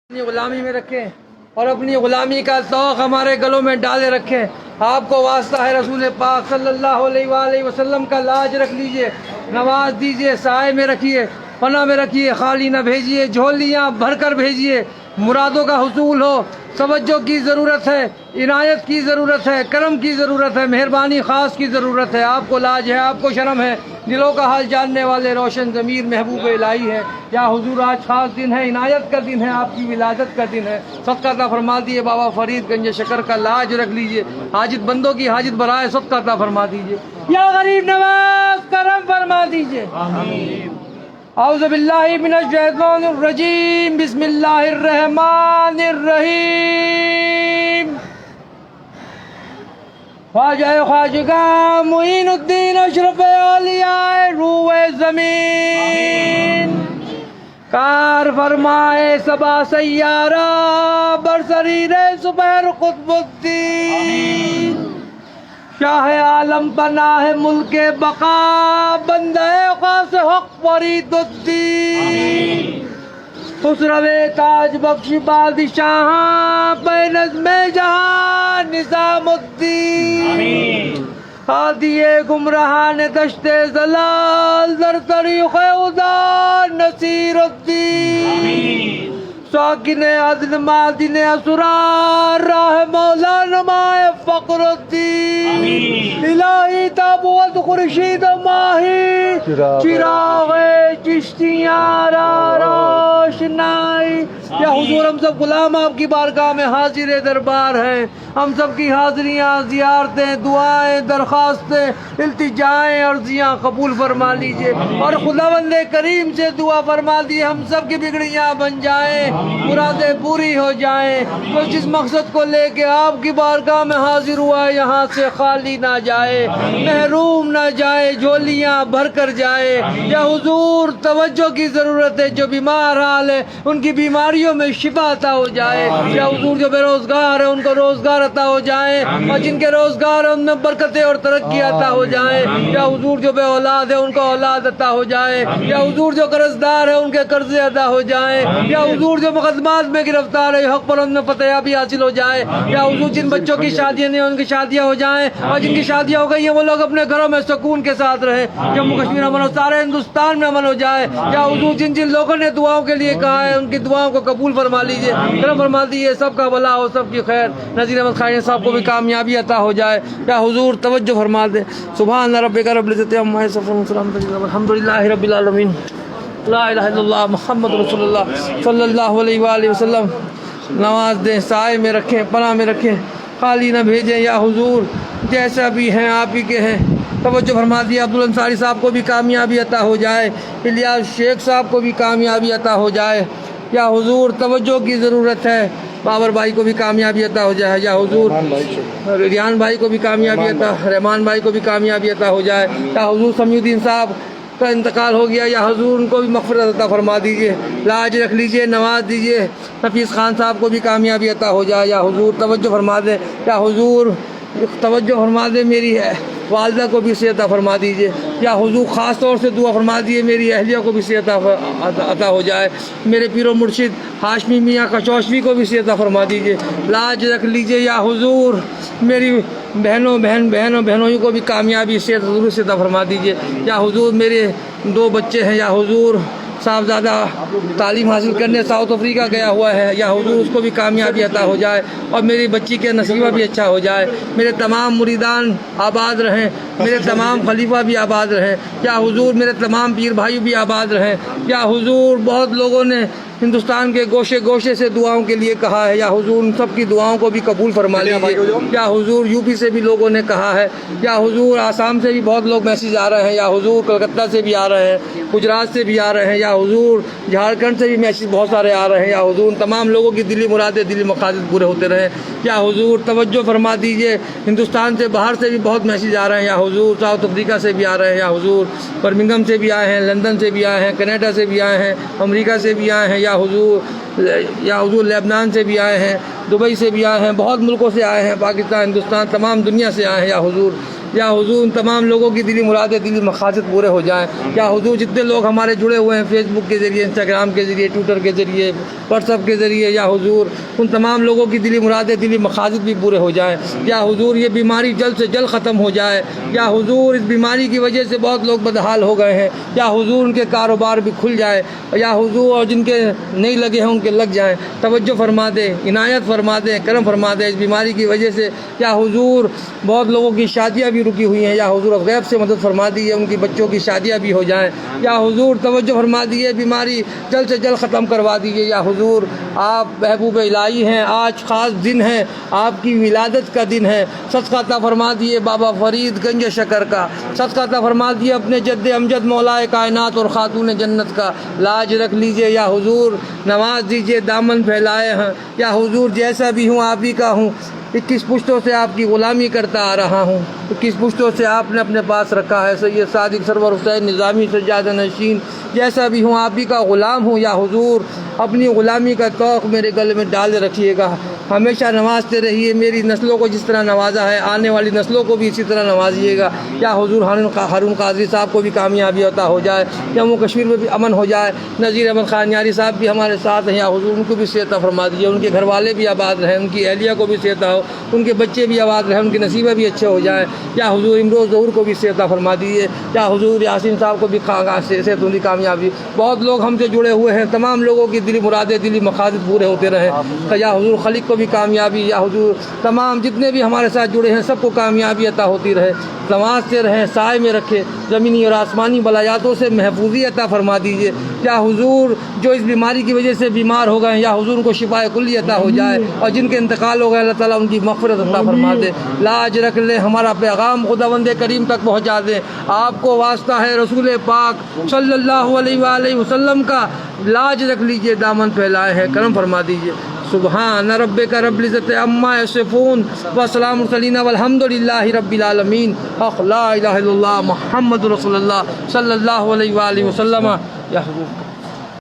اپنی غلامی میں رکھیں اور اپنی غلامی کا ذوق ہمارے گلوں میں ڈالے رکھیں۔ آپ کو واسطہ ہے رسول پاک صلی اللہ علیہ وآلہ وسلم کا لاج رکھ لیجئے، نواز دیجئے، سائے میں رکھیے، پناہ میں رکھیے، خالی نہ بھیجیے، جھولیاں بھر کر بھیجیے، مرادوں کا حصول ہو۔ توجہ کی ضرورت ہے، عنایت کی ضرورت ہے، کرم کی ضرورت ہے، مہربانی خاص کی ضرورت ہے۔ آپ کو لاج ہے، آپ کو شرم ہے، دلوں کا حال جاننے والے روشن ضمیر محبوب الہی ہے۔ یا حضور آج خاص دن ہے، عنایت کا دن ہے، آپ کی ولادت کا دن ہے، صدقہ عطا فرما دیے۔ بابا فرید گنج شکر کا لاج رکھ لیجئے، حاجت بندوں کی حاجت برائے صدقہ عطا فرما دیجئے۔ یا غریب نواز کرم فرما دیجئے، آمین۔ اعوذ باللہ من الشیطان الرجیم، بسم اللہ الرحمن الرحیم۔ خواجہ خواجگاں معین الدین اشرف اولیاء روح زمین، کار فرمائے سبا سیارہ برسریر سپہر قطب الدین، شاہ عالم پناہ ملک بقا بندہ خاص حق فرید الدین، خسرو تاج بخش بادشاہ پہ نظم جہاں نظام الدین، ہادی گمراہان دشت زلال در طریق خدا نصیر الدین، ساکن عدل مادن اسرار راہ مولا نمائے فقر الدین، الہی تابوت خورشید ماہی چراغ چشتیاں را روشنائی۔ یا حضور ہم سب غلام آپ کی بارگاہ میں حاضر دربار ہیں، ہم سب کی حاضریاں، زیارتیں، دعائیں، درخواستیں، التجائیں، عرضیاں قبول فرما لیجئے، اور خداوند کریم سے دعا فرما دیے ہم سب کی بگڑیاں بن جائیں، مرادیں پوری ہو جائیں، تو جس مقصد کو لے کے آپ کی بارگاہ میں حاضر ہوا ہے یہاں سے خالی نہ جائے، محروم نہ جائے، جھولیاں بھر کر جائے۔ یا حضور توجہ کی ضرورت ہے، جو بیمار حال ہے ان کی بیماریوں میں شفا عطا ہو جائے۔ یا حضور جو بے روزگار ہے ان کو روزگار عطا ہو جائے، اور جن کے روزگار ہیں ان میں برکتیں اور ترقی عطا ہو جائے۔ یا حضور جو بے اولاد ہے ان کو اولاد عطا ہو جائے۔ یا حضور جو قرض دار ہے ان کے قرضے ادا ہو جائیں۔ یا حضور جو مقدمات میں گرفتار ہے حق پر ان میں فتح بھی حاصل ہو جائے۔ یا حضور جن بچوں کی شادیاں نہیں ان کی شادیاں ہو جائیں، اور جن کی شادیاں ہو گئی ہیں وہ لوگ اپنے گھروں میں سکون کے ساتھ رہیں، جموں کشمیر امن ہو، سارے ہندوستان میں امن ہو جائے۔ یا حضور جن جن لوگوں نے دعاؤں کے لیے کہا ہے ان کی دعاؤں کو قبول فرما لیجئے، کرم فرما دیجئے، سب کا بھلا ہو، سب کی خیر۔ نذیر احمد خان صاحب کو بھی کامیابی عطا ہو جائے۔ یا حضور توجہ فرما دے۔ سبحان ربک رب العزت عما یصفون، سلام الحمد للہ رب العالمین، لا الہ الا اللہ محمد رسول اللہ صلی اللہ علیہ وآلہ وسلم۔ نواز دیں، سائے میں رکھیں، پناہ میں رکھیں، خالی نہ بھیجیں۔ یا حضور جیسا بھی ہیں آپ ہی کے ہیں، توجہ فرما دیا۔ عبد الانصاری صاحب کو بھی کامیابی عطا ہو جائے، الیاس شیخ صاحب کو بھی کامیابی عطا ہو جائے۔ یا حضور توجہ کی ضرورت ہے، بابر بھائی کو بھی کامیابی عطا ہو جائے۔ یا حضور ریحان بھائی کو بھی کامیابی عطا، رحمان بھائی کو بھی کامیابی عطا ہو جائے۔ یا حضور سمیع الدین صاحب کا انتقال ہو گیا، یا حضور ان کو بھی مغفرت عطا فرما دیجئے، لاج رکھ لیجئے، نواز دیجئے۔ نفیس خان صاحب کو بھی کامیابی عطا ہو جائے۔ یا حضور توجہ فرما دے۔ یا حضور توجہ فرما دے، میری والدہ کو بھی صحت عطا فرما دیجئے۔ یا حضور خاص طور سے دعا فرما دیے میری اہلیہ کو بھی صحت عطا ہو جائے، میرے پیر و مرشد ہاشمی میاں کچوشوی کو بھی صحت عطا فرما دیجئے، لاج رکھ لیجئے۔ یا حضور میری بہنوں کو بھی کامیابی صحت ضرور سے عطا فرما دیجئے۔ یا حضور میرے 2 بچے ہیں، یا حضور صاحبزادہ تعلیم حاصل کرنے ساؤتھ افریقہ گیا ہوا ہے، یا حضور اس کو بھی کامیابی عطا ہو جائے، اور میری بچی کے نصیبہ بھی اچھا ہو جائے۔ میرے تمام مریدان آباد رہیں، میرے تمام خلیفہ بھی آباد رہیں۔ یا حضور میرے تمام پیر بھائی بھی آباد رہیں۔ یا حضور بہت لوگوں نے ہندوستان کے گوشے گوشے سے دعاؤں کے لیے کہا ہے، یا حضور ان سب کی دعاؤں کو بھی قبول فرما لیجیے۔ یا حضور یو پی سے بھی لوگوں نے کہا ہے، یا حضور آسام سے بھی بہت لوگ میسیج آ رہے ہیں، یا حضور کلکتہ سے بھی آ رہے ہیں، گجرات سے بھی آ رہے ہیں، یا حضور جھارکھنڈ سے بھی میسیج بہت سارے آ رہے ہیں۔ یا حضور تمام لوگوں کی دلی مرادیں، دلی مقاصد پورے ہوتے رہیں۔ یا حضور توجہ فرما دیجیے، ہندوستان سے باہر سے بھی بہت میسیج آ رہے ہیں، یا حضور ساؤتھ افریقہ سے بھی آ رہے ہیں، یا حضور برمنگھم سے بھی آئے ہیں، لندن سے بھی آئے ہیں، کینیڈا سے بھی آئے ہیں، امریکہ سے بھی آئے ہیں، یا حضور لبنان سے بھی آئے ہیں، دبئی سے بھی آئے ہیں، بہت ملکوں سے آئے ہیں، پاکستان، ہندوستان، تمام دنیا سے آئے ہیں۔ یا حضور یا حضور ان تمام لوگوں کی دلی مرادیں دلی مقاصد پورے ہو جائیں. یا حضور جتنے لوگ ہمارے جڑے ہوئے ہیں فیس بک کے ذریعے, انسٹاگرام کے ذریعے, ٹویٹر کے ذریعے, واٹس ایپ کے ذریعے, یا حضور ان تمام لوگوں کی دلی مرادیں دلی مقاصد بھی پورے ہو جائیں. یا حضور یہ بیماری جلد سے جلد ختم ہو جائے. یا حضور اس بیماری کی وجہ سے بہت لوگ بدحال ہو گئے ہیں, یا حضور ان کے کاروبار بھی کھل جائے. یا حضور اور جن کے نہیں لگے ہیں ان کے لگ جائیں. توجہ فرما دے, عنایت فرما دے, کرم فرما دے اس بیماری کی وجہ سے. یا حضور بہت لوگوں کی شادیاں بھی رکی ہوئی ہیں, یا حضور غیب سے مدد فرما دیے ان کی بچوں کی شادیاں بھی ہو جائیں. یا حضور توجہ فرما دیے بیماری جلد سے جلد ختم کروا دیجیے. یا حضور آپ محبوب الہی ہیں, آج خاص دن ہے, آپ کی ولادت کا دن ہے. صدقہ عطا فرما دیے بابا فرید گنج شکر کا, صدقہ عطا فرما دیے اپنے جد امجد مولا کائنات اور خاتون جنت کا. لاج رکھ لیجئے یا حضور, نواز دیجئے, دامن پھیلائے ہیں. یا حضور جیسا بھی ہوں آپ ہی کا ہوں, 21 پشتوں سے آپ کی غلامی کرتا آ رہا ہوں. 21 پشتوں سے آپ نے اپنے پاس رکھا ہے. سید صادق سرور حسین نظامی سجادہ نشین, جیسا بھی ہوں آپ ہی کا غلام ہوں. یا حضور اپنی غلامی کا توق میرے گلے میں ڈال رکھیے گا, ہمیشہ نوازتے رہیے. میری نسلوں کو جس طرح نوازا ہے آنے والی نسلوں کو بھی اسی طرح نوازیے گا. یا حضور ہارون قاضی صاحب کو بھی کامیابی عطا ہو جائے, جموں کشمیر میں بھی امن ہو جائے. نذیر احمد خان یاری صاحب بھی ہمارے ساتھ ہیں, یا حضور ان کو بھی صحت عطا فرما دیجیے, ان کے گھر والے بھی آباد رہیں, ان کی اہلیہ کو بھی صحت ہو, ان کے بچے بھی آباد رہیں, ان کے نصیبے بھی اچھے ہو جائیں. یا حضور امروز ظہور کو بھی صحت عطا فرما دیجیے. یا حضور یاسین صاحب کو بھی صحت ان کی کامیابی. بہت لوگ ہم سے جڑے ہوئے ہیں, تمام لوگوں کی دلی مرادیں دلی مقاصد پورے ہوتے رہیں. یا حضور خلیق کو بھی کامیابی. یا حضور تمام جتنے بھی ہمارے ساتھ جڑے ہیں سب کو کامیابی عطا ہوتی رہے. نوازتے رہیں, سائے میں رکھے, زمینی اور آسمانی بلایاتوں سے محفوظی عطا فرما دیجیے. یا حضور جو اس بیماری کی وجہ سے بیمار ہو گئے ہیں, یا حضور ان کو شفا کلی عطا ہو جائے, اور جن کے انتقال ہو گئے اللہ تعالیٰ ان کی مغفرت عطا فرما دے. لاج رکھ لیں, ہمارا پیغام خداوند کریم تک پہنچا دیں. آپ کو واسطہ ہے رسول پاک صلی اللہ علیہ وآلہ وسلم کا, لاج رکھ لیجئے, دامن پھیلائے ہیں, کرم فرما دیجیے. سبحان ربک رب العزت عما یصفون وسلام المرسلین والحمد للہ رب العالمین. لا الہ الا اللہ محمد رسول اللہ صلی اللہ علیہ وآلہ وسلم. یا حضور